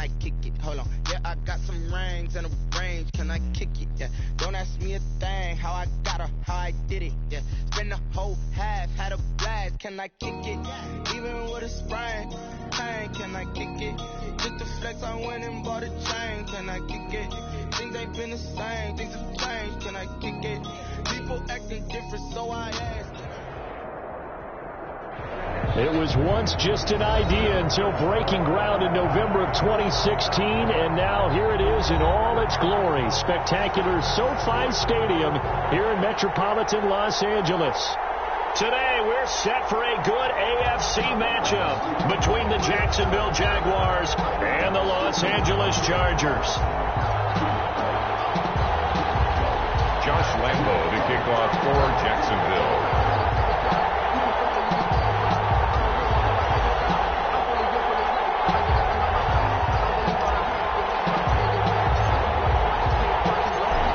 I kick it? Hold on. Yeah, I got some rings and a range. Can I kick it? Yeah. Don't ask me a thing. How I got her, how I did it. Yeah. Spend the whole half, had a blast. Can I kick it? Even with a sprain. Pain, can I kick it? Just to flex, I went and bought a chain. Can I kick it? Things ain't been the same. Things have changed. Can I kick it? People acting different, so I asked. It was once just an idea until breaking ground in November of 2016, and now here it is in all its glory. Spectacular SoFi Stadium here in metropolitan Los Angeles. Today, we're set for a good AFC matchup between the Jacksonville Jaguars and the Los Angeles Chargers. Josh Lambo to kick off for Jacksonville.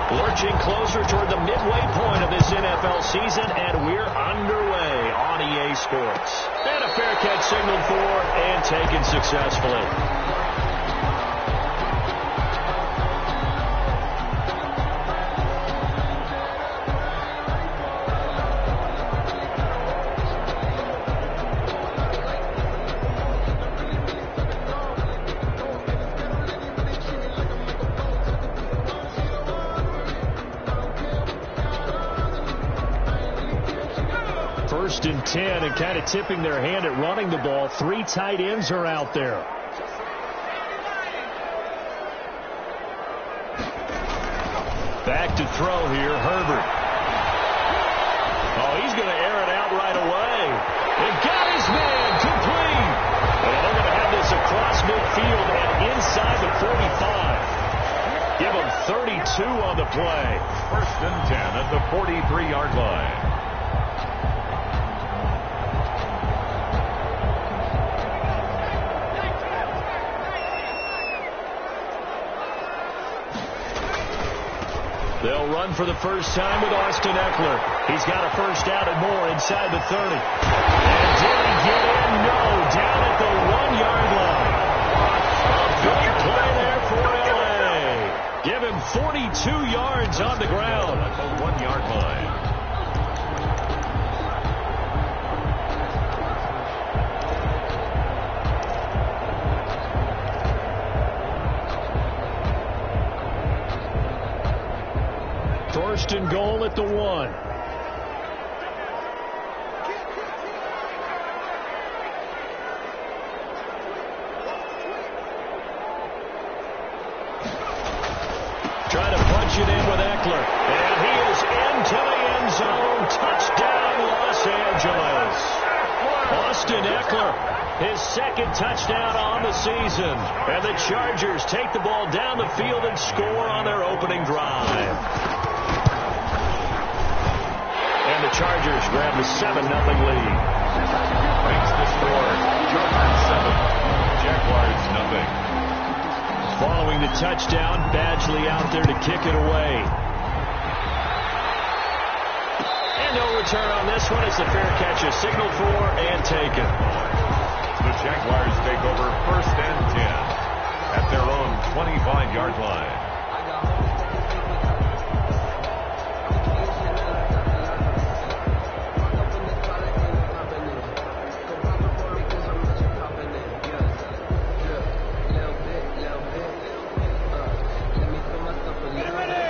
Lurching closer toward the midway point of this NFL season, and we're underway on EA Sports. And a fair catch signaled for and taken successfully. First and 10, and kind of tipping their hand at running the ball. 3 tight ends are out there. Back to throw here, Herbert. Oh, he's going to air it out right away. And got his man complete. And they're going to have this across midfield and inside the 45. Give them 32 on the play. First and 10 at the 43-yard line. They'll run for the first time with Austin Eckler. He's got a first down and more inside the 30. And did he get in? No, down at the 1-yard line. A big play there for L.A. Give him 42 yards on the ground. At the 1-yard line. First and goal at the 1. Trying to punch it in with Eckler. And he is into the end zone. Touchdown, Los Angeles. Austin Eckler, his second touchdown on the season. And the Chargers take the ball down the field and score on their opening drive. And the Chargers grab the 7-0 lead. Makes the score. Chargers 7. Jaguars nothing. Following the touchdown, Badgley out there to kick it away. And no return on this one as the fair catch is signaled for and taken. The Jaguars take over first and 10 at their own 25-yard line.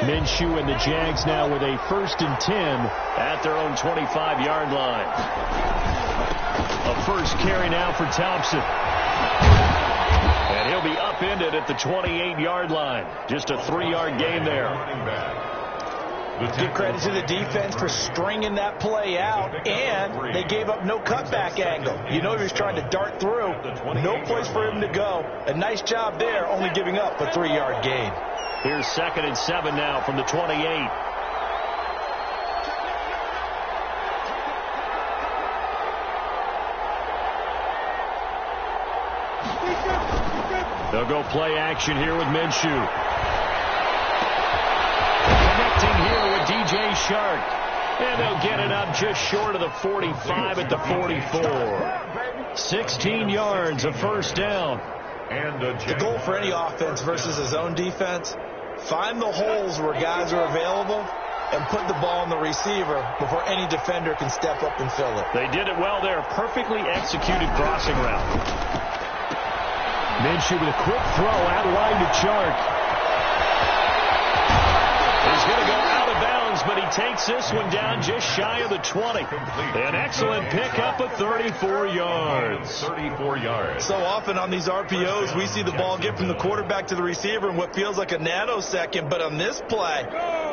Minshew and the Jags now with a first and 10 at their own 25-yard line. A first carry now for Thompson. And he'll be upended at the 28-yard line. Just a 3-yard gain there. Give credit to the defense for stringing that play out, and they gave up no cutback angle. You know he was trying to dart through. No place for him to go. A nice job there, only giving up a 3-yard gain. Here's 2nd and 7 now from the 28. They'll go play action here with Minshew. Connecting here with DJ Shark. And they'll get it up just short of the 45 at the 44. 16 yards, a first down. And the goal for any offense versus a zone defense, find the holes where guys are available and put the ball on the receiver before any defender can step up and fill it. They did it well there. Perfectly executed crossing route. Minshew with a quick throw out line to Chark. He's going to go out of bounds, but he takes this one down just shy of the 20. An excellent pickup of 34 yards. 34 yards. So often on these RPOs, we see the ball get from the quarterback to the receiver in what feels like a nanosecond. But on this play,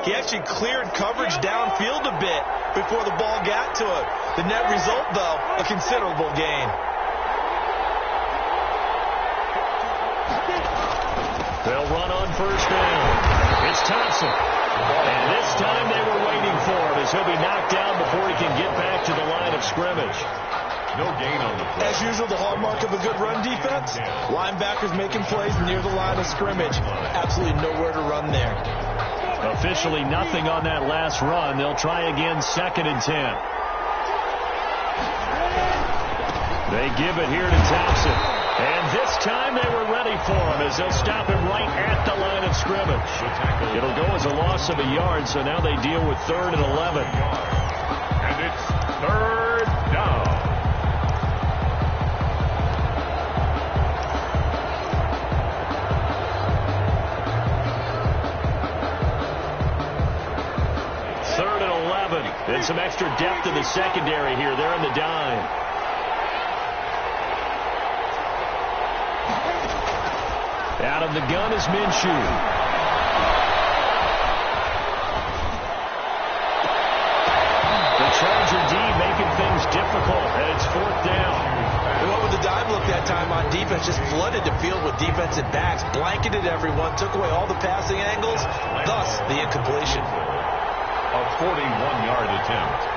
he actually cleared coverage downfield a bit before the ball got to him. The net result, though, a considerable gain. They'll run on first down. It's Thompson. And this time they were waiting for him as he'll be knocked down before he can get back to the line of scrimmage. No gain on the play. As usual, the hallmark of a good run defense, linebackers making plays near the line of scrimmage. Absolutely nowhere to run there. Officially nothing on that last run. They'll try again, 2nd and 10. They give it here to Thompson. And this time they were ready for him as they'll stop him right at the line of scrimmage. It'll go as a loss of a yard, so now they deal with 3rd and 11. And it's 3rd down. Third and 11. And some extra depth in the secondary here. They're in the dime. Out of the gun is Minshew. The Charger D making things difficult, and it's 4th down. And what would the dive look that time on defense? Just flooded the field with defensive backs, blanketed everyone, took away all the passing angles, thus the incompletion. A 41-yard attempt.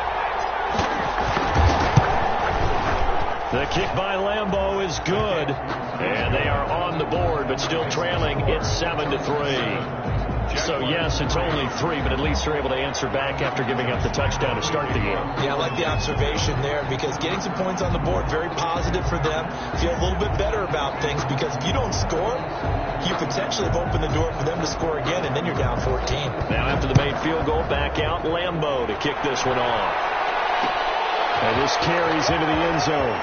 The kick by Lambeau is good, and they are on the board, but still trailing. It's 7-3. So, yes, it's only 3, but at least they're able to answer back after giving up the touchdown to start the game. Yeah, I like the observation there because getting some points on the board, very positive for them. Feel a little bit better about things because if you don't score, you potentially have opened the door for them to score again, and then you're down 14. Now after the made field goal, back out Lambeau to kick this one off. And this carries into the end zone.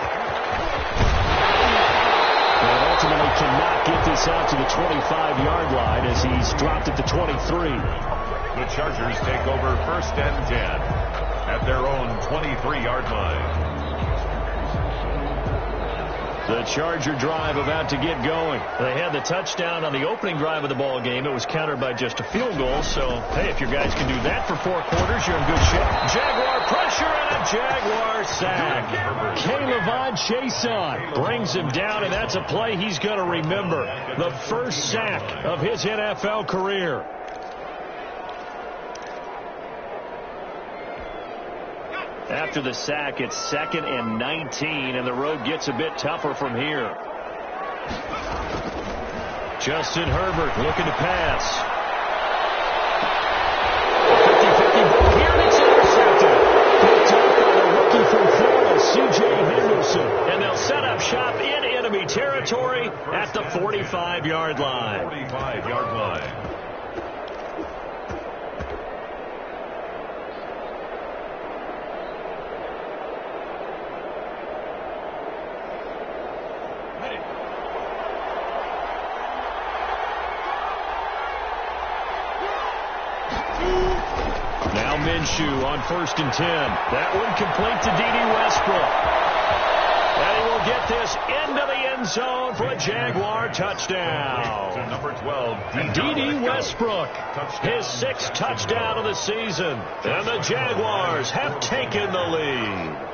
And ultimately cannot get this out to the 25-yard line as he's dropped at the 23. The Chargers take over 1st and 10 at their own 23-yard line. The Charger drive about to get going. They had the touchdown on the opening drive of the ball game. It was countered by just a field goal. So, hey, if your guys can do that for 4 quarters, you're in good shape. Jaguar pressure and a Jaguar sack. Caleb Chason brings him down, and that's a play he's going to remember. The first sack of his NFL career. After the sack, it's 2nd and 19, and the road gets a bit tougher from here. Justin Herbert looking to pass. 50-50 ball here, and it's intercepted. Picked up by the rookie from Florida, C.J. Henderson. And they'll set up shop in enemy territory at the 45-yard line. 45-yard line. Now Minshew on 1st and 10. That one complete to D.D. Westbrook. And he will get this into the end zone for a Jaguar touchdown. Number 12, D.D. Westbrook, his 6th touchdown of the season. And the Jaguars have taken the lead.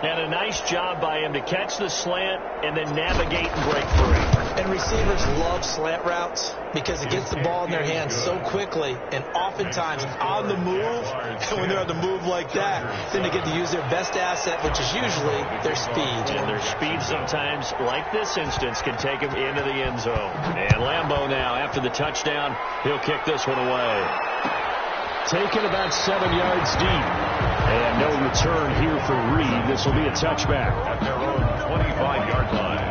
And a nice job by him to catch the slant and then navigate and break free. And receivers love slant routes because it gets the ball in their hands so quickly and oftentimes on the move. And when they're on the move like that, then they get to use their best asset, which is usually their speed. And their speed sometimes, like this instance, can take them into the end zone. And Lambeau now, after the touchdown, he'll kick this one away. Taken about 7 yards deep. And no return here for Reed. This will be a touchback. At their own 25-yard line.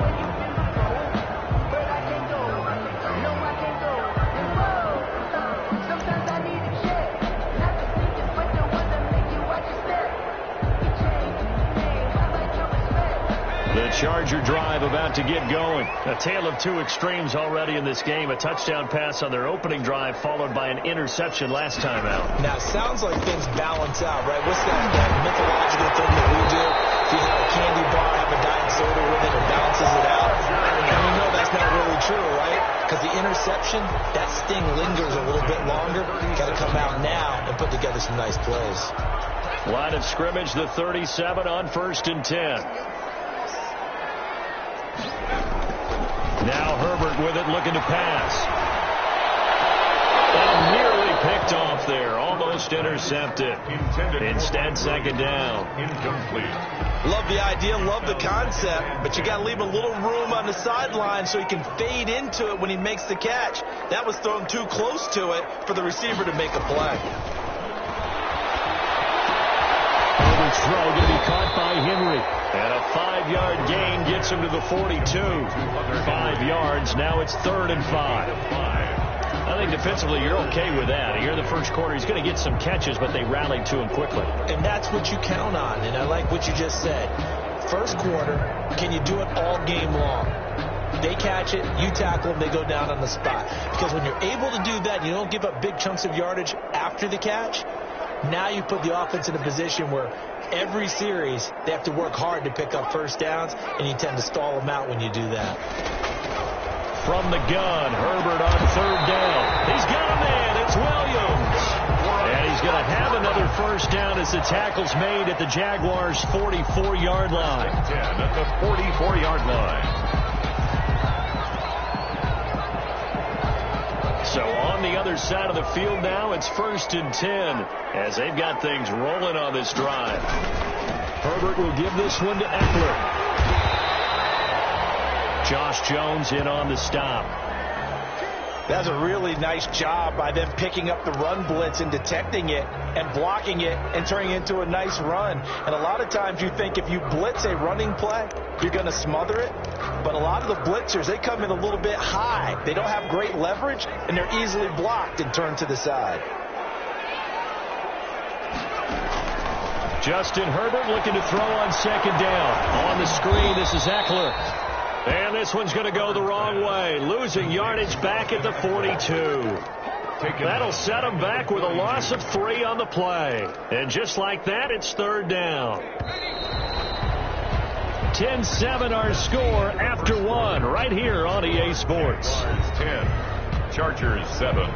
The Charger drive about to get going. A tale of two extremes already in this game. A touchdown pass on their opening drive followed by an interception last time out. Now, it sounds like things balance out, right? What's that mythological thing that we do? If you have a candy bar, have a diet soda with it, it balances it out. And we know that's not really true, right? Because the interception, that sting lingers a little bit longer. Got to come out now and put together some nice plays. Line of scrimmage, the 37 on 1st and 10. Now Herbert with it, looking to pass. And nearly picked off there. Almost intercepted. Instead, second down. Incomplete. Love the idea, love the concept, but you got to leave a little room on the sideline so he can fade into it when he makes the catch. That was thrown too close to it for the receiver to make a play. Herbert's throw going to be caught by Henry. And a 5-yard gain gets him to the 42. 5 yards. Now it's 3rd and 5. I think defensively you're okay with that. Here in the first quarter, he's going to get some catches, but they rallied to him quickly. And that's what you count on, and I like what you just said. First quarter, can you do it all game long? They catch it, you tackle them, they go down on the spot. Because when you're able to do that, you don't give up big chunks of yardage after the catch. Now you put the offense in a position where every series they have to work hard to pick up first downs, and you tend to stall them out when you do that. From the gun, Herbert on 3rd down. He's got a man. It's Williams. And he's going to have another first down as the tackle's made at the Jaguars' 44-yard line. 10 at the 44-yard line. So on the other side of the field now, it's 1st and 10 as they've got things rolling on this drive. Herbert will give this one to Eckler. Josh Jones in on the stop. That's a really nice job by them picking up the run blitz and detecting it and blocking it and turning it into a nice run. And a lot of times you think if you blitz a running play, you're going to smother it. But a lot of the blitzers, they come in a little bit high. They don't have great leverage, and they're easily blocked and turned to the side. Justin Herbert looking to throw on 2nd down. On the screen, this is Eckler. And this one's going to go the wrong way. Losing yardage back at the 42. That'll set him back with a loss of 3 on the play. And just like that, it's 3rd down. 10-7 our score after 1 right here on EA Sports. 10. Chargers 7.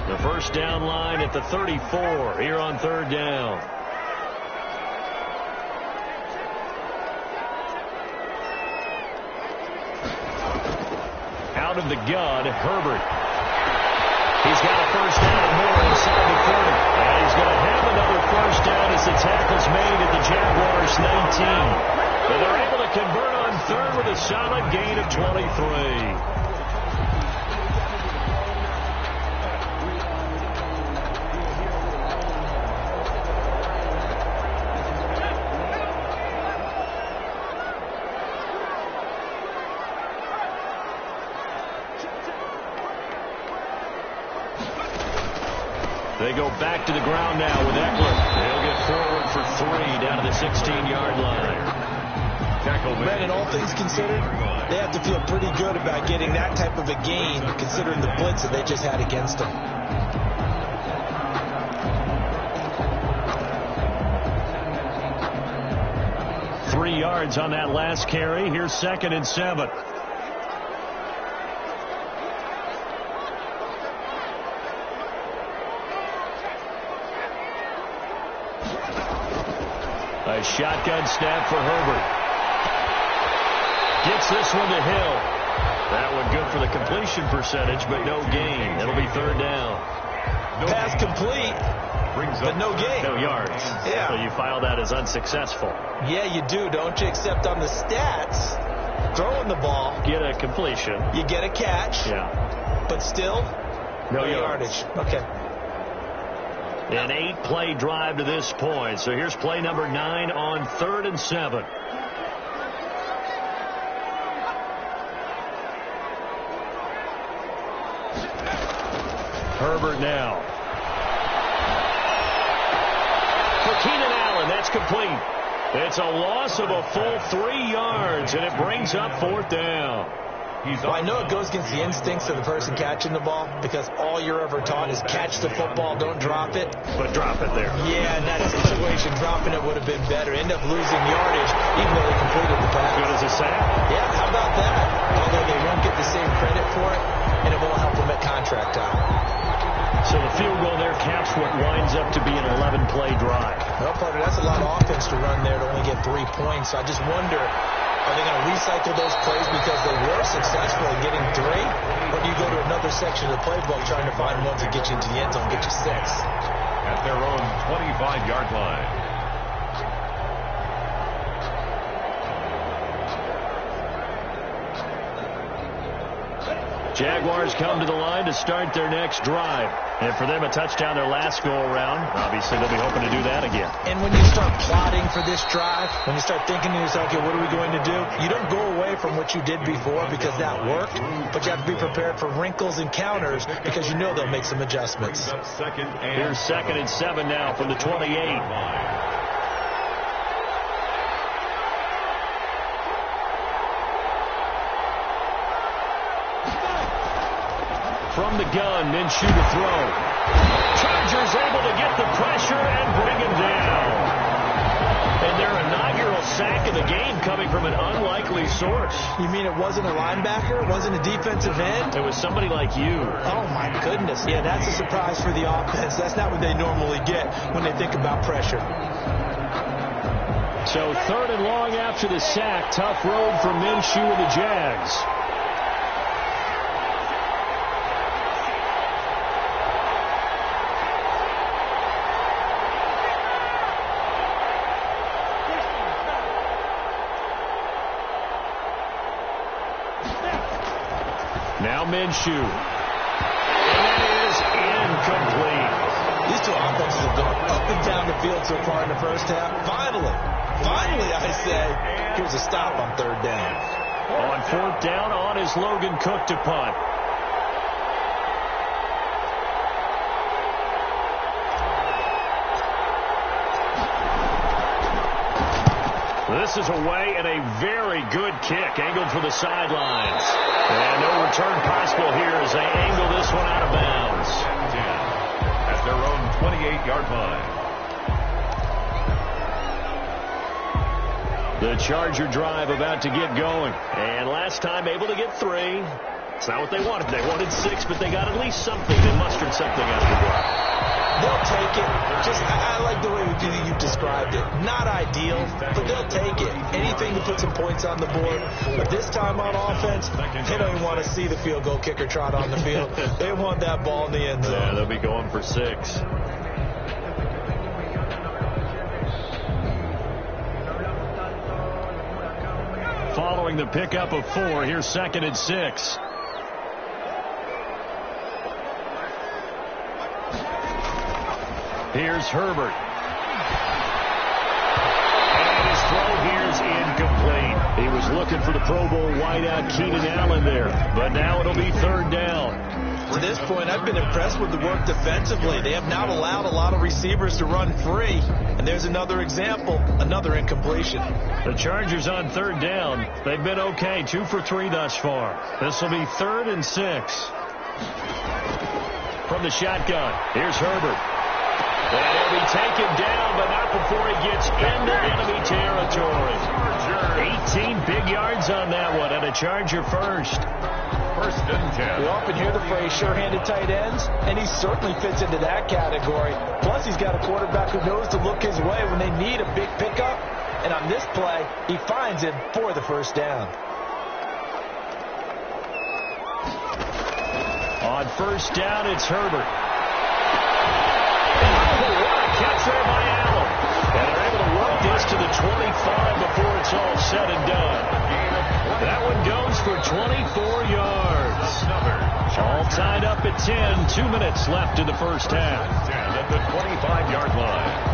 The first down line at the 34 here on 3rd down. Out of the gun, Herbert. He's got a first down more inside the 30. And he's going to have another first down as the tackle's made at the Jaguars' 19. But they're able to convert on 3rd with a solid gain of 23. They go back to the ground now with Eckler. They'll get forward for 3 down to the 16-yard line. Madden, all things considered, they have to feel pretty good about getting that type of a gain considering the blitz that they just had against them. Three yards on that last carry. Here's 2nd and 7. A shotgun snap for Herbert. Gets this one to Hill. That one good for the completion percentage, but no gain. It'll be 3rd down. Pass complete, but no gain. No yards. Yeah. So you file that as unsuccessful. Yeah, you do, don't you? Except on the stats, throwing the ball. Get a completion. You get a catch. Yeah. But still, no yardage. Okay. An 8-play drive to this point. So here's play number 9 on 3rd and 7. Herbert now. For Keenan Allen, that's complete. It's a loss of a full 3 yards, and it brings up 4th down. Well, I know it goes against the instincts of the person catching the ball because all you're ever taught is catch the football, don't drop it. But drop it there. Yeah, in that situation, dropping it would have been better. End up losing yardage, even though they completed the pass. Good as a sack. Yeah, how about that? Although they won't get the same credit for it, and it won't help them at contract time. So the field goal there caps what winds up to be an 11-play drive. Well, partner, that's a lot of offense to run there to only get 3 points. So I just wonder, are they going to recycle those plays because they were successful in getting 3? Or do you go to another section of the playbook trying to find ones that get you into the end zone, get you 6? At their own 25-yard line. Jaguars come to the line to start their next drive. And for them, a touchdown their last go-around. Obviously, they'll be hoping to do that again. And when you start plotting for this drive, when you start thinking to yourself, okay, what are we going to do? You don't go away from what you did before because that worked, but you have to be prepared for wrinkles and counters because you know they'll make some adjustments. Here's 2nd and 7 now from the 28. From the gun, Minshew to throw. Chargers able to get the pressure and bring him down. And their inaugural sack of the game coming from an unlikely source. You mean it wasn't a linebacker? It wasn't a defensive end? It was somebody like you. Oh, my goodness. Yeah, that's a surprise for the offense. That's not what they normally get when they think about pressure. So 3rd and long after the sack. Tough road for Minshew and the Jags. Now Minshew. And that is incomplete. These two offenses have gone up and down the field so far in the first half. Finally, I say, here's a stop on 3rd down. On 4th down, on is Logan Cook to punt. This is away and a very good kick angled for the sidelines. And no return possible here as they angle this one out of bounds. At their own 28-yard line. The Charger drive about to get going. And last time able to get 3. It's not what they wanted. They wanted 6, but they got at least something. They mustered something out of the drive. They'll take it. I like the way you described it. Not ideal, but they'll take it. Anything to put some points on the board. But this time on offense, they don't even want to see the field goal kicker trot on the field. They want that ball in the end zone. Yeah, they'll be going for 6. Following the pickup of 4, here's 2nd and 6. Here's Herbert. And his throw here's incomplete. He was looking for the Pro Bowl wideout Keenan Allen there. But now it'll be 3rd down. To this point, I've been impressed with the work defensively. They have not allowed a lot of receivers to run free. And there's another example, another incompletion. The Chargers on 3rd down. They've been okay, 2 for 3 thus far. This will be 3rd and 6. From the shotgun, here's Herbert. And he'll be taken down, but not before he gets into enemy territory. 18 big yards on that one, and a Charger first. 1st and 10. We often hear the phrase sure-handed tight ends, and he certainly fits into that category. Plus, he's got a quarterback who knows to look his way when they need a big pickup. And on this play, he finds it for the 1st down. On 1st down, it's Herbert. What a catch there by Allen. And they're able to work this to the 25 before it's all said and done. That one goes for 24 yards. All tied up at 10. 2 minutes left in the first half. 10 at the 25-yard line.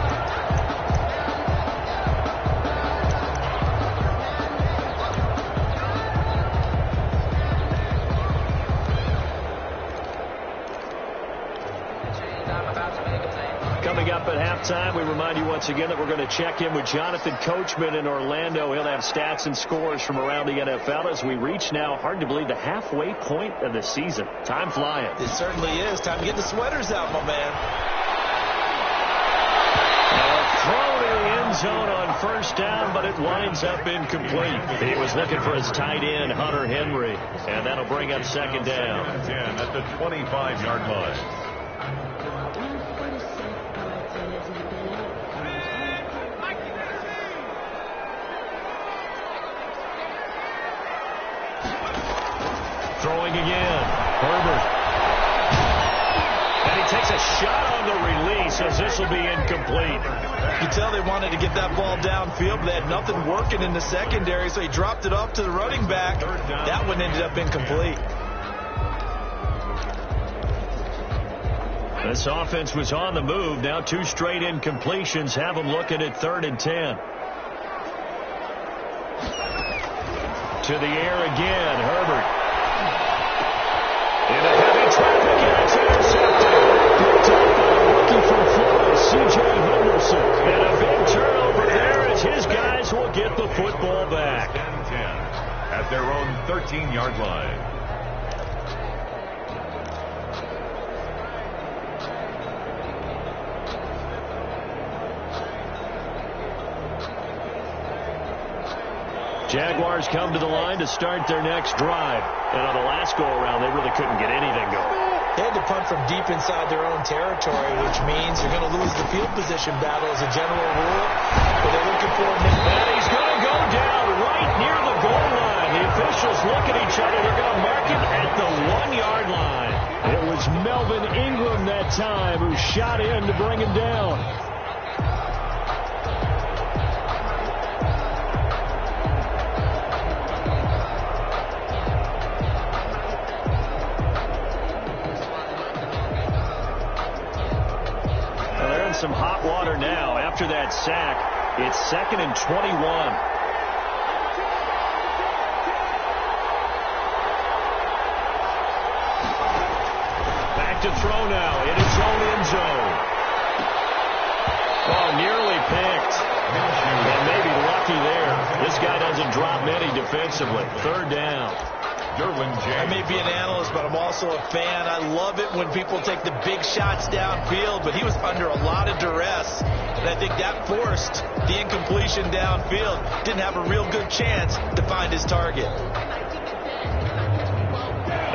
Coming up at halftime, we remind you once again that we're going to check in with Jonathan Coachman in Orlando. He'll have stats and scores from around the NFL as we reach now, hard to believe, the halfway point of the season. Time flying. It certainly is. Time to get the sweaters out, my man. Throw to the end zone on first down, but it winds up incomplete. He was looking for his tight end, Hunter Henry, and that'll bring up second down. 10 at the 25-yard line. Throwing again. Herbert. And he takes a shot on the release as this will be incomplete. You tell they wanted to get that ball downfield, but they had nothing working in the secondary, so he dropped it off to the running back. That one ended up incomplete. This offense was on the move. Now 2 straight incompletions have them looking at 3rd and 10. To the air again. Herbert. In a heavy traffic, and it's intercepted. Picked up by a rookie from Florida, C.J. Henderson. And a big turnover there as his guys will get the football back. 10 at their own 13-yard line. Jaguars come to the line to start their next drive. And on the last go-around, they really couldn't get anything going. They had to punt from deep inside their own territory, which means you're going to lose the field position battle as a general rule. But they're looking for Nick. And he's going to go down right near the goal line. The officials look at each other. They're going to mark him at the 1-yard line. It was Melvin Ingram that time who shot in to bring him down. Some hot water now after that sack. It's 2nd and 21. Back to throw now in his own end zone. Oh, nearly picked. And maybe lucky there. This guy doesn't drop many defensively. 3rd down. I may be an analyst, but I'm also a fan. I love it when people take the big shots downfield, but he was under a lot of duress, and I think that forced the incompletion downfield. Didn't have a real good chance to find his target.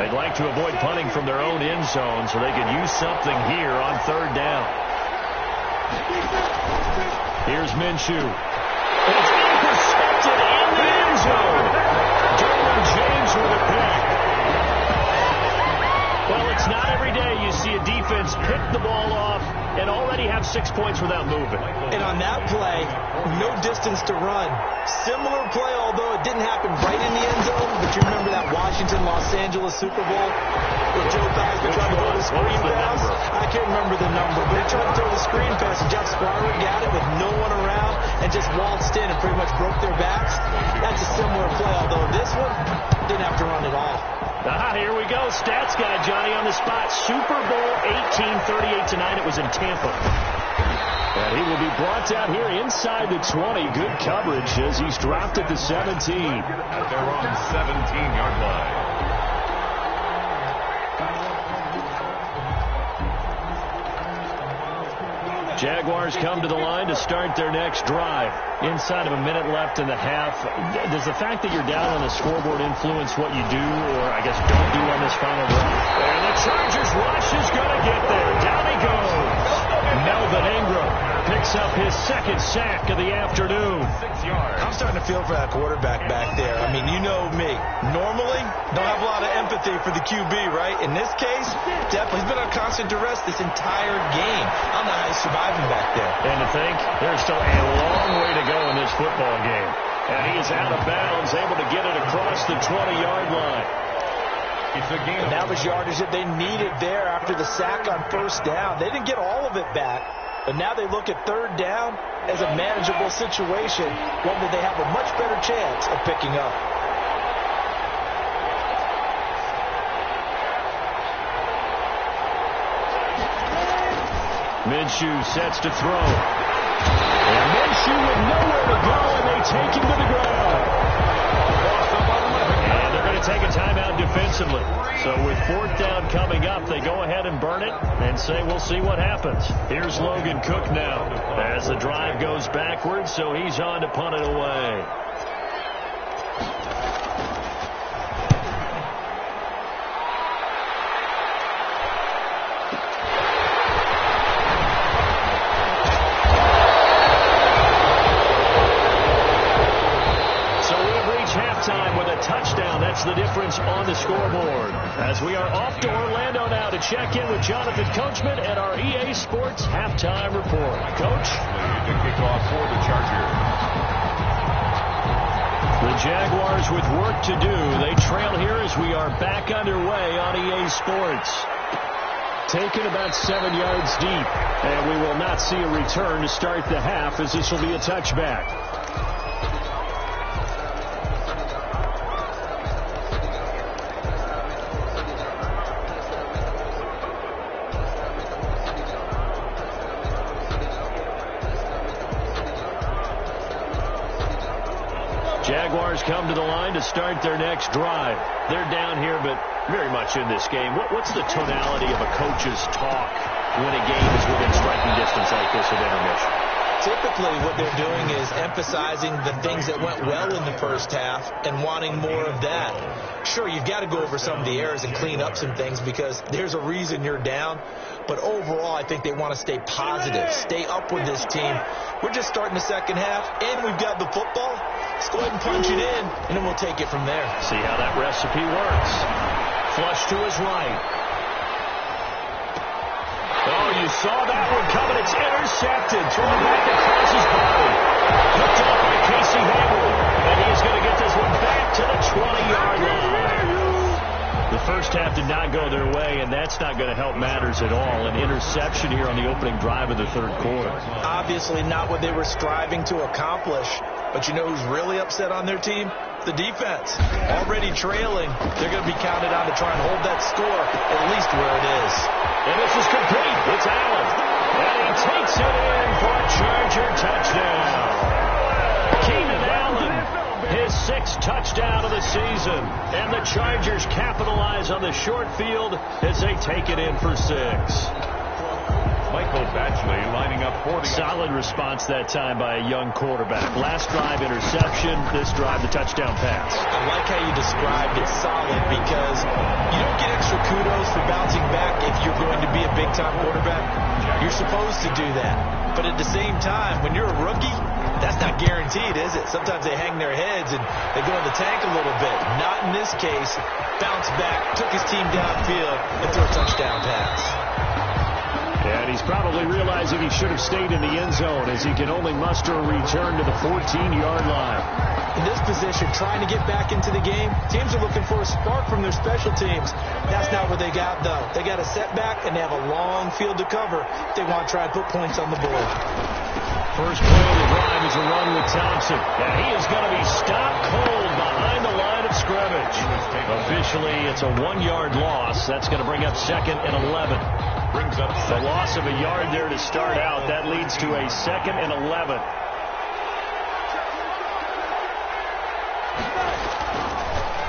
They'd like to avoid punting from their own end zone so they can use something here on 3rd down. Here's Minshew. It's intercepted in the end zone. James with a pick. Well, it's not every day you see a defense pick the ball off and already have 6 points without moving. And on that play, no distance to run. Similar play, although it didn't happen right in the end zone, but you remember that Washington-Los Angeles Super Bowl where Joe Theismann tried to throw the screen pass? I can't remember the number, but he tried to throw the screen pass, and Jeff Squire got it with no one around and just waltzed in and pretty much broke their backs. That's a similar play, although this one didn't have to run at all. Here we go. Stats guy Johnny on the spot. Super Bowl 1838 tonight. It was in Tampa. And he will be brought down here inside the 20. Good coverage as he's dropped at the 17. At their own 17-yard line. Jaguars come to the line to start their next drive. Inside of a minute left in the half. Does the fact that you're down on the scoreboard influence what you do, or I guess don't do on this final drive? And the Chargers rush is going to get there. Down he goes. Melvin Ingram picks up his 2nd sack of the afternoon. 6 yards. I'm starting to feel for that quarterback back there. I mean, you know me. Normally, don't have a lot of empathy for the QB, right? In this case, definitely he's been on constant duress this entire game. I don't know how he's surviving back there. And to think, there's still a long way to go in this football game. And he is out of bounds, able to get it across the 20-yard line. It's a game. And that was yardage that they needed there after the sack on 1st down. They didn't get all of it back, but now they look at 3rd down as a manageable situation, one that they have a much better chance of picking up. Minshew sets to throw. And Minshew with nowhere to go, and they take him to the ground. And they're going to take a timeout defensively. So with 4th down coming up, they go ahead and burn it and say we'll see what happens. Here's Logan Cook now as the drive goes backwards, so he's on to punt it away. Halftime with a touchdown. That's the difference on the scoreboard. As we are off to Orlando now to check in with Jonathan Coachman and our EA Sports Halftime Report. Coach? The kickoff for the Chargers. The Jaguars with work to do. They trail here as we are back underway on EA Sports. Taken about 7 yards deep. And we will not see a return to start the half as this will be a touchback. Jaguars come to the line to start their next drive. They're down here, but very much in this game. What's the tonality of a coach's talk when a game is within striking distance like this at intermission? Typically, what they're doing is emphasizing the things that went well in the first half and wanting more of that. Sure, you've got to go over some of the errors and clean up some things because there's a reason you're down. But overall, I think they want to stay positive, stay up with this team. We're just starting the second half, and we've got the football. Let's go ahead and punch it in, and then we'll take it from there. See how that recipe works. Flush to his right. Oh, you saw that one coming. It's intercepted. Thrown back across his body. Picked off by Casey Hayward. And he's going to get this one back to the 20-yard line. The first half did not go their way, and that's not going to help matters at all. An interception here on the opening drive of the third quarter. Obviously not what they were striving to accomplish. But you know who's really upset on their team? The defense. Already trailing. They're going to be counted on to try and hold that score at least where it is. And this is complete. It's Allen. And he takes it in for a Charger touchdown. Keenan Allen, his 6th touchdown of the season. And the Chargers capitalize on the short field as they take it in for 6. Michael Batchley lining up for the... Solid response that time by a young quarterback. Last drive, interception. This drive, the touchdown pass. I like how you described it solid because you don't get extra kudos for bouncing back if you're going to be a big-time quarterback. You're supposed to do that. But at the same time, when you're a rookie, that's not guaranteed, is it? Sometimes they hang their heads and they go in the tank a little bit. Not in this case. Bounce back, took his team downfield, and threw a touchdown pass. And he's probably realizing he should have stayed in the end zone as he can only muster a return to the 14-yard line. In this position, trying to get back into the game, teams are looking for a spark from their special teams. That's not what they got, though. They got a setback, and they have a long field to cover if they want to try and put points on the board. First play of the drive is a run with Thompson. And he is going to be stopped cold behind the line of scrimmage. Officially, it's a 1-yard loss. That's going to bring up 2nd and 11. Brings up the loss of a yard there to start out. That leads to a 2nd and 11.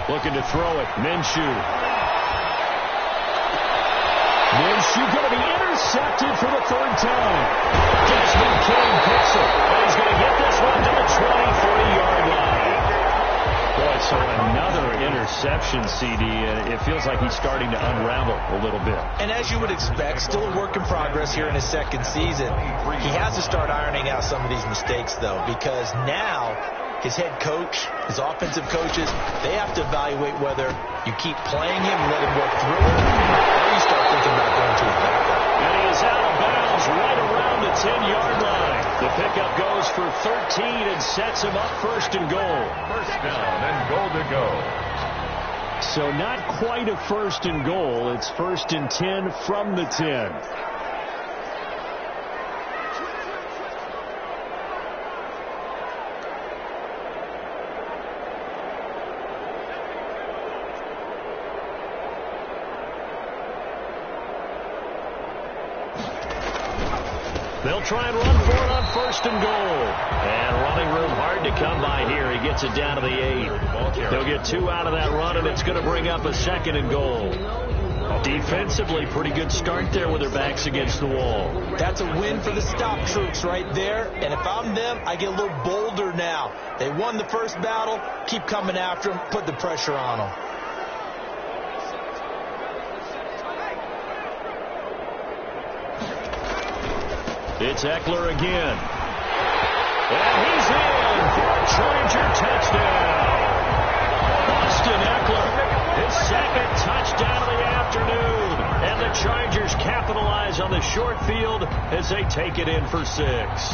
Looking to throw it. Minshew. Minshew going to be intercepted for the 3rd time. Desmond King picks it. And he's going to get this one to the 23-yard line. Boy, so another interception, CD, and it feels like he's starting to unravel a little bit. And as you would expect, still a work in progress here in his 2nd season. He has to start ironing out some of these mistakes, though, because now his head coach, his offensive coaches, they have to evaluate whether you keep playing him, let him work through it, or you start thinking about going to his backup. And he is out of bounds right around the 10-yard line. The pickup goes for 13 and sets him up 1st and goal. First down and goal to go. So not quite a 1st and goal. It's 1st and 10 from the 10. They'll try and run for it on 1st and goal. And running room hard to come by here. He gets it down to the 8. They'll get 2 out of that run, and it's going to bring up a 2nd and goal. Defensively, pretty good start there with their backs against the wall. That's a win for the stop troops right there. And if I'm them, I get a little bolder now. They won the first battle. Keep coming after them. Put the pressure on them. It's Eckler again. And he's in for a Charger touchdown. Austin Eckler, his 2nd touchdown of the afternoon. And the Chargers capitalize on the short field as they take it in for 6.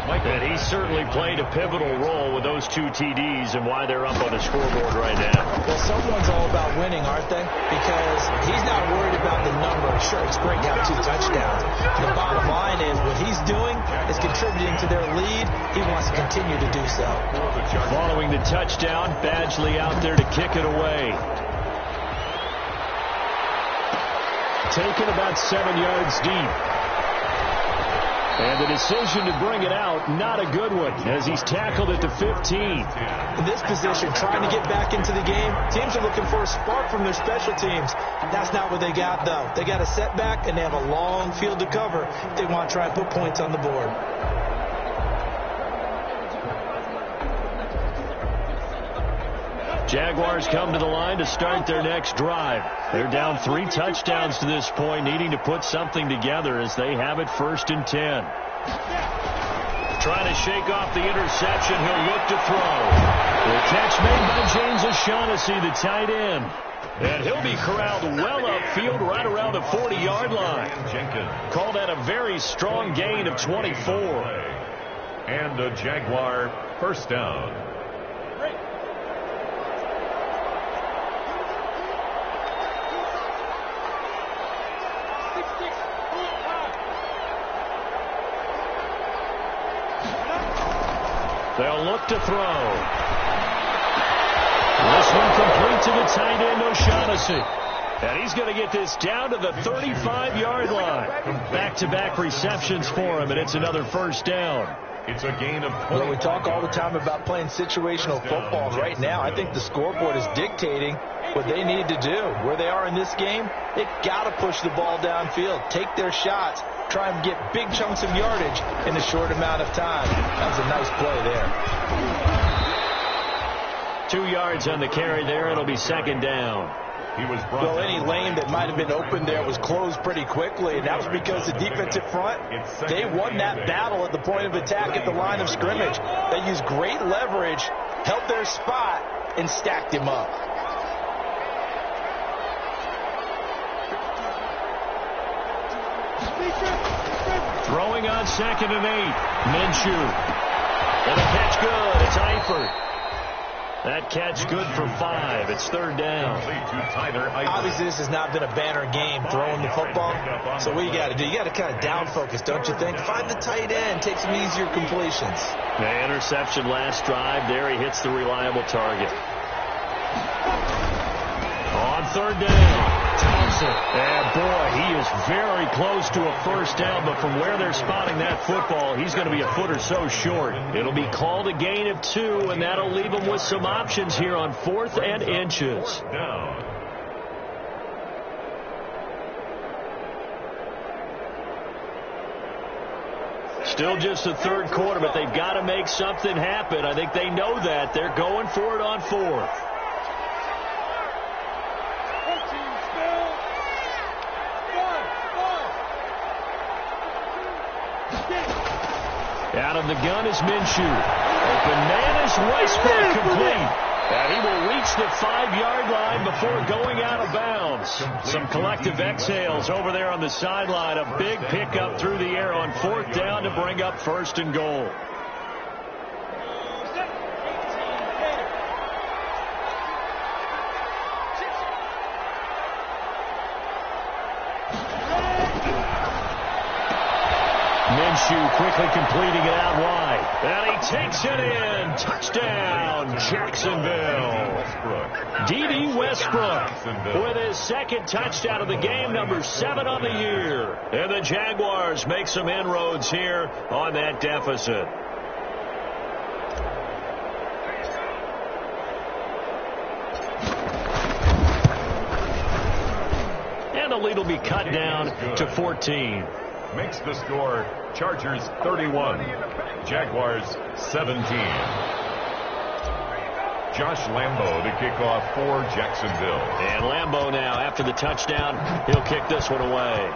And he certainly played a pivotal role with those 2 TDs and why they're up on the scoreboard right now. Well, someone's all about winning, aren't they? Because he's not worried about the number. Sure, it's great to have 2 touchdowns. The bottom line is what he's doing is contributing to their lead. He wants to continue to do so. Following the touchdown, Badgley out there to kick it away. Taken about 7 yards deep. And the decision to bring it out, not a good one, as he's tackled at the 15. In this position, trying to get back into the game, teams are looking for a spark from their special teams. That's not what they got, though. They got a setback, and they have a long field to cover if they want to try and put points on the board. Jaguars come to the line to start their next drive. They're down 3 touchdowns to this point, needing to put something together as they have it 1st and 10. Trying to shake off the interception. He'll look to throw. The catch made by James O'Shaughnessy, the tight end. And he'll be corralled well upfield right around the 40-yard line. Call that a very strong gain of 24. And a Jaguar 1st down. They'll look to throw. This one complete to the tight end, O'Shaughnessy. And he's going to get this down to the 35-yard line. Back-to-back receptions for him, and it's another 1st down. It's a gain of 20. Well, we talk all the time about playing situational football. Right now, I think the scoreboard is dictating what they need to do. Where they are in this game, they've got to push the ball downfield, take their shots, try and get big chunks of yardage in a short amount of time. That was a nice play there. 2 yards on the carry there. It'll be 2nd down. Well, any lane that might have been open there was closed pretty quickly, and that was because the defensive front, they won that battle at the point of attack at the line of scrimmage. They used great leverage, held their spot, and stacked him up. Throwing on 2nd and 8. Minshew. And the catch good. It's Eifert. That catch good for 5. It's 3rd down. Obviously, this has not been a banner game throwing the football. So what you got to do, you got to kind of down focus, don't you think? Find the tight end. Take some easier completions. The interception last drive. There he hits the reliable target. On 3rd down. And boy, he is very close to a 1st down, but from where they're spotting that football, he's going to be a foot or so short. It'll be called a gain of 2, and that'll leave him with some options here on 4th and inches. Still just the 3rd quarter, but they've got to make something happen. I think they know that. They're going for it on 4th. Out of the gun is Minshew. Open man is Weisberg complete. And he will reach the 5-yard line before going out of bounds. Some collective exhales over there on the sideline. A big pickup through the air on 4th down to bring up 1st and goal. Minshew quickly completing it out wide. And he takes it in. Touchdown. touchdown, Jacksonville. D.D. Westbrook with his second touchdown of the game, number 7 on the year. And the Jaguars make some inroads here on that deficit. And the lead will be cut down to 14. Makes the score Chargers 31, Jaguars 17. Josh Lambo to kick off for Jacksonville. And Lambo now, after the touchdown, he'll kick this one away.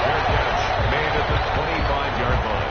Fair catch made at the 25-yard line.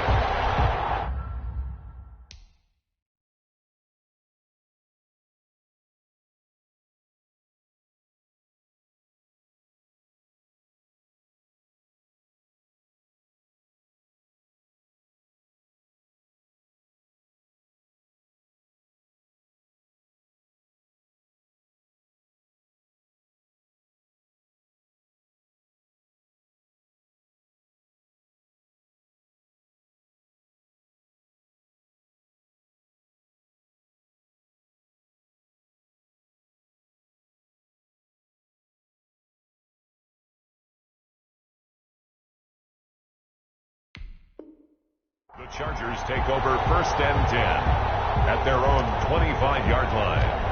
The Chargers take over 1st and 10 at their own 25-yard line.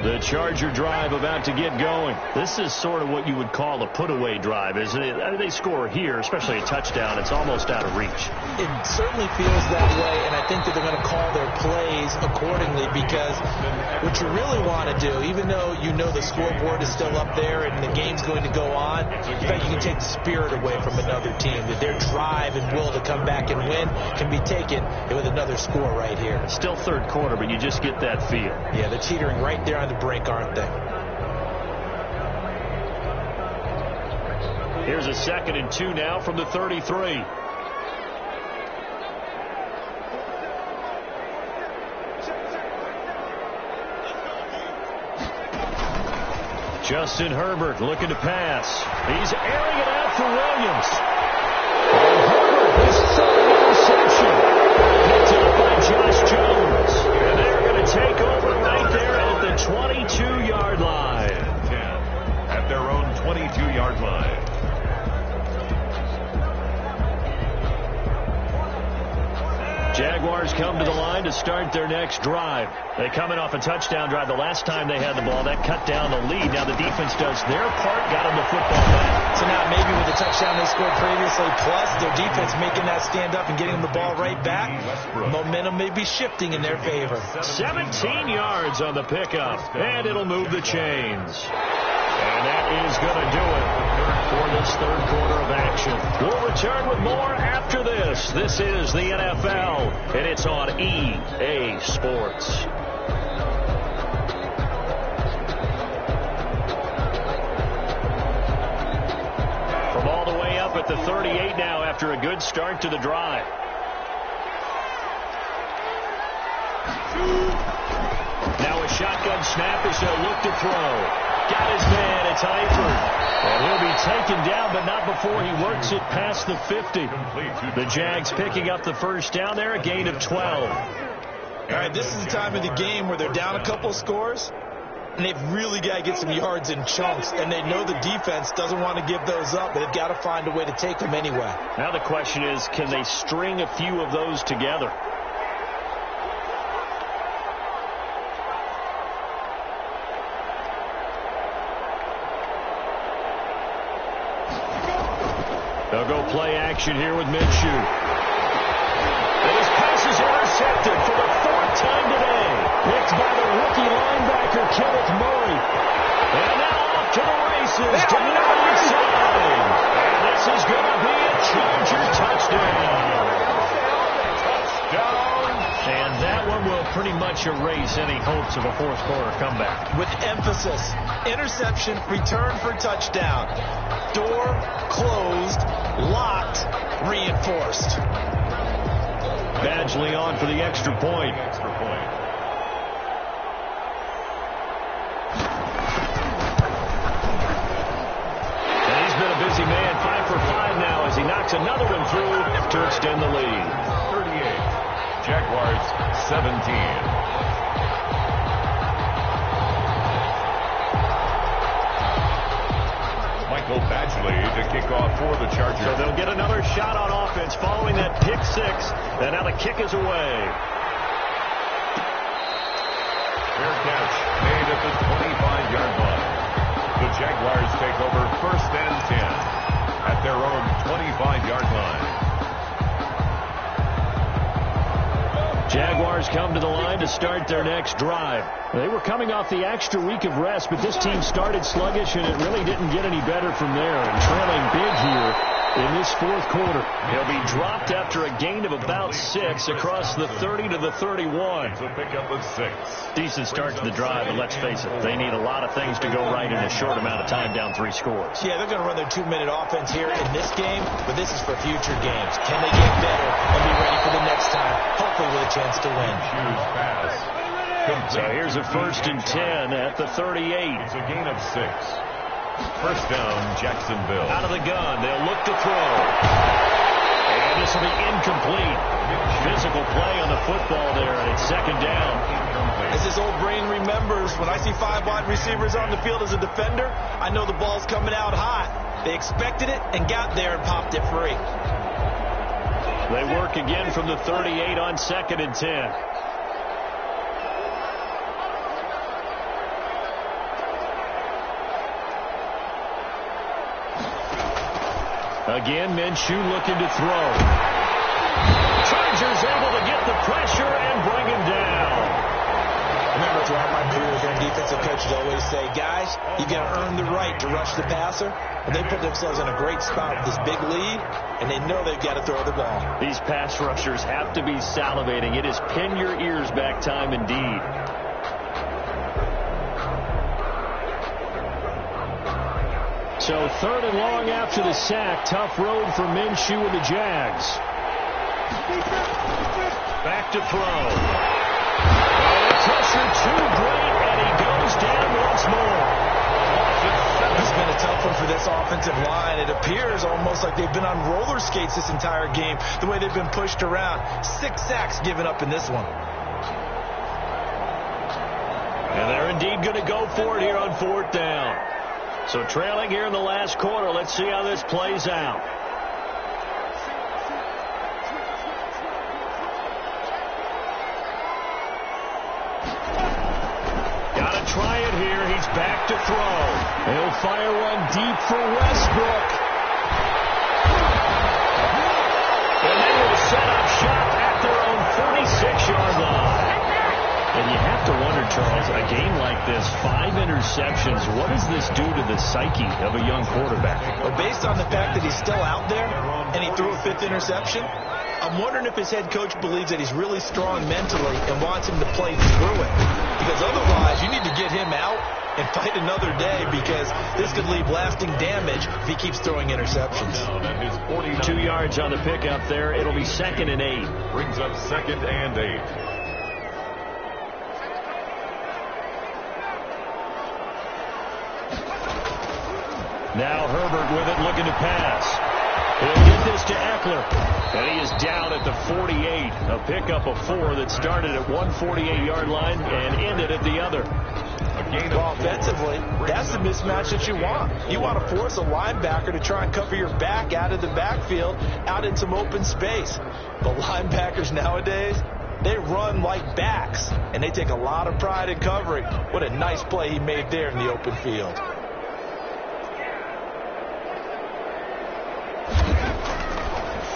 The Charger drive about to get going. This is sort of what you would call a put-away drive, isn't it? They score here, especially a touchdown. It's almost out of reach. It certainly feels that way, and I think that they're going to call their plays accordingly, because what you really want to do, even though you know the scoreboard is still up there and the game's going to go on, in fact, you can take the spirit away from another team, that their drive and will to come back and win can be taken with another score right here. Still third quarter, but you just get that feel. Yeah, they're teetering right there on the brink, aren't they? Here's a 2nd and 2 now from the 33. Justin Herbert looking to pass. He's airing it out for Williams. And Herbert, his third interception. Picked up by Josh Jones. And they're going to take over right there at the 22-yard line. 10 at their own 22-yard line. Jaguars come to the line to start their next drive. They coming off a touchdown drive. The last time they had the ball, that cut down the lead. Now the defense does their part, got them the football back. So now maybe with the touchdown they scored previously, plus their defense making that stand up and getting them the ball right back, momentum may be shifting in their favor. 17 yards on the pickup, and it'll move the chains. And that is going to do it for this third quarter of action. We'll return with more after this. This is the NFL, and it's on EA Sports. From all the way up at the 38 now after a good start to the drive. Now a shotgun snap as they'll look to throw. Got his man, it's Eifert. And he'll be taken down, but not before he works it past the 50. The Jags picking up the first down there, a gain of 12. All right, this is the time of the game where they're down a couple scores, and they've really got to get some yards in chunks, and they know the defense doesn't want to give those up, but they've got to find a way to take them anyway. Now the question is, can they string a few of those together? They'll go play action here with Minshew. And his pass is intercepted for the 4th time today. Picked by the rookie linebacker, Kenneth Murray. And now off to the races down the right side. And this is going to be a Charger touchdown. And that one will pretty much erase any hopes of a fourth quarter comeback. With emphasis, interception, return for touchdown. Door closed, locked, reinforced. Badgley on for the extra point. And he's been a busy man, 5 for 5 now as he knocks another one through to extend the lead. 38. Jaguars 17. Badgley to kick off for the Chargers. So they'll get another shot on offense following that pick 6. And now the kick is away. Fair catch made at the 25-yard line. The Jaguars take over 1st and 10 at their own 25-yard line. Jaguars come to the line to start their next drive. They were coming off the extra week of rest, but this team started sluggish, and it really didn't get any better from there. And trailing big here in this 4th quarter. He'll be dropped after a gain of about 6 across the 30 to the 31. To pick up a 6. Decent start to the drive, but let's face it, they need a lot of things to go right in a short amount of time, down 3 scores. Yeah, they're going to run their 2-minute offense here in this game, but this is for future games. Can they get better and be ready for the next time, hopefully with a chance to win? Huge pass. So here's a 1st and 10 at the 38. It's a gain of 6. 1st down, Jacksonville. Out of the gun, they'll look to throw. And this will be incomplete. Physical play on the football there, and it's 2nd down. As his old brain remembers, when I see 5 wide receivers on the field as a defender, I know the ball's coming out hot. They expected it and got there and popped it free. They work again from the 38 on 2nd and 10. Again, Minshew looking to throw. Chargers able to get the pressure and bring him down. Remember, throughout my career as a defensive coach, I'd always say, guys, you got to earn the right to rush the passer. And they put themselves in a great spot with this big lead, and they know they've got to throw the ball. These pass rushers have to be salivating. It is pin your ears back time indeed. So 3rd and long after the sack. Tough road for Minshew and the Jags. Back to throw. And pressure too great, and he goes down once more. It's been a tough one for this offensive line. It appears almost like they've been on roller skates this entire game, the way they've been pushed around. 6 sacks given up in this one. And they're indeed going to go for it here on 4th down. So trailing here in the last quarter. Let's see how this plays out. Got to try it here. He's back to throw. He'll fire one deep for Westbrook. And they will set up shop at their own 46-yard line. And you have to wonder, Charles, a game like this, 5 interceptions, what does this do to the psyche of a young quarterback? Well, based on the fact that he's still out there and he threw a 5th interception, I'm wondering if his head coach believes that he's really strong mentally and wants him to play through it. Because otherwise, you need to get him out and fight another day, because this could leave lasting damage if he keeps throwing interceptions. 2 yards on the pickup there. It'll be 2nd and 8. Brings up 2nd and 8. Now Herbert with it, looking to pass. He'll get this to Eckler. And he is down at the 48. A pickup of 4 that started at 148-yard line and ended at the other. Well, offensively, that's the mismatch that you want. You want to force a linebacker to try and cover your back out of the backfield, out in some open space. But linebackers nowadays, they run like backs, and they take a lot of pride in covering. What a nice play he made there in the open field.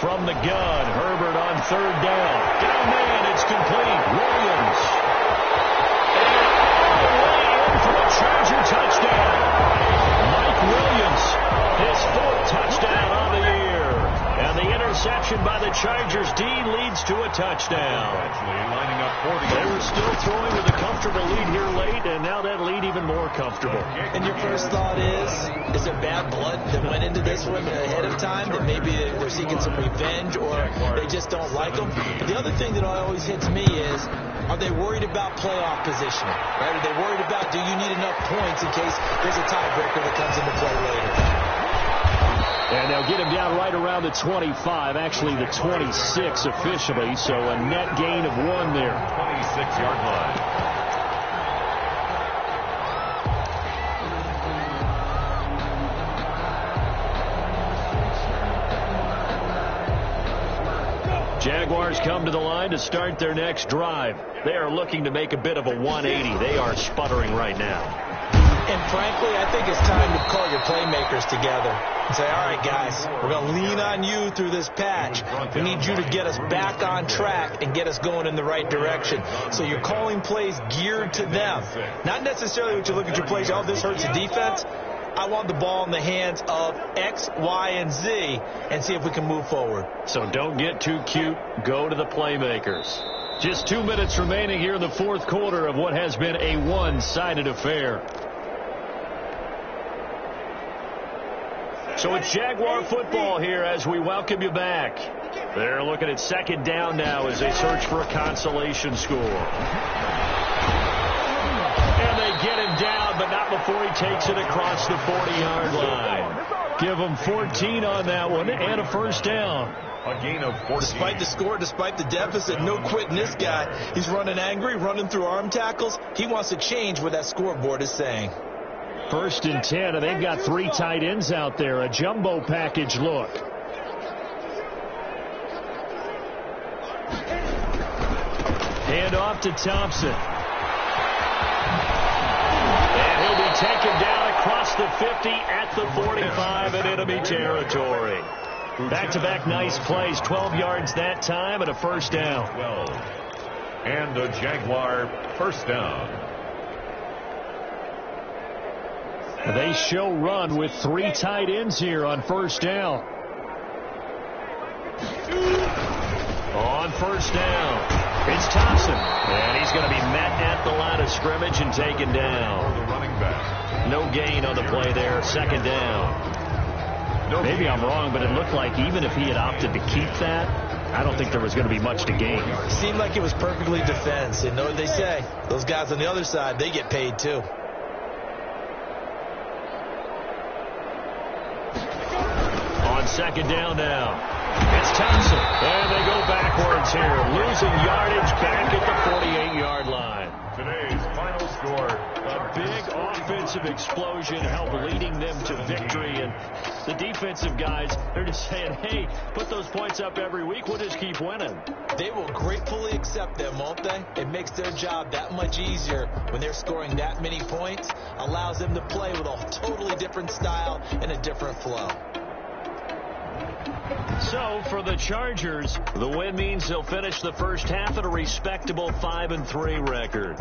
From the gun, Herbert on 3rd down. Down man, it's complete. Williams. And all the way in for a Charger touchdown. Mike Williams, his 4th touchdown on the year. And the interception by the Chargers D leads to a touchdown. Actually lining up They were still throwing with a comfortable lead here late, and now that lead even more comfortable. And your first thought is there bad blood that went into this one ahead of time, that maybe they're seeking some revenge or they just don't like them? But the other thing that always hits me is, are they worried about playoff positioning? Right? Are they worried about, do you need enough points in case there's a tiebreaker that comes into play later? And they'll get him down right around the 25, actually the 26 officially, so a net gain of 1 there. 26-yard line. Jaguars come to the line to start their next drive. They are looking to make a bit of a 180. They are sputtering right now. And frankly, I think it's time to call your playmakers together and say, all right, guys, we're going to lean on you through this patch. We need you to get us back on track and get us going in the right direction. So you're calling plays geared to them. Not necessarily what you look at your plays, oh, this hurts the defense. I want the ball in the hands of X, Y, and Z and see if we can move forward. So don't get too cute. Go to the playmakers. Just 2 minutes remaining here in the fourth quarter of what has been a one-sided affair. So it's Jaguar football here as we welcome you back. They're looking at second down now as they search for a consolation score. And they get him down, but not before he takes it across the 40-yard line. Give him 14 on that one and a first down. A gain of 14. Despite the score, despite the deficit, no quitting this guy. He's running angry, running through arm tackles. He wants to change what that scoreboard is saying. 1st and 10, and they've got 3 tight ends out there. A jumbo package look. Hand off to Thompson. And he'll be taken down across the 50 at the 45 in enemy territory. Back-to-back nice plays, 12 yards that time and a first down. 12. And a Jaguar first down. They show run with 3 tight ends here on first down. On first down, it's Thompson. And he's going to be met at the line of scrimmage and taken down. The running back. No gain on the play there, second down. Maybe I'm wrong, but it looked like even if he had opted to keep that, I don't think there was going to be much to gain. It seemed like it was perfectly defense. And know what they say? Those guys on the other side, they get paid too. Second down now. It's Thompson. And they go backwards here. Losing yardage back at the 48-yard line. Today's final score. A big offensive explosion helped leading them to victory. And the defensive guys, they're just saying, hey, put those points up every week. We'll just keep winning. They will gratefully accept them, won't they? It makes their job that much easier when they're scoring that many points. Allows them to play with a totally different style and a different flow. So for the Chargers, the win means they'll finish the first half at a respectable 5-3 record.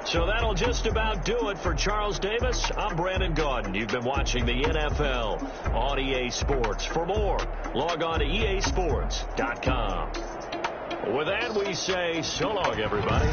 So that'll just about do it for Charles Davis. I'm Brandon Gaudin. You've been watching the NFL on EA Sports. For more, log on to easports.com. With that, we say so long, everybody.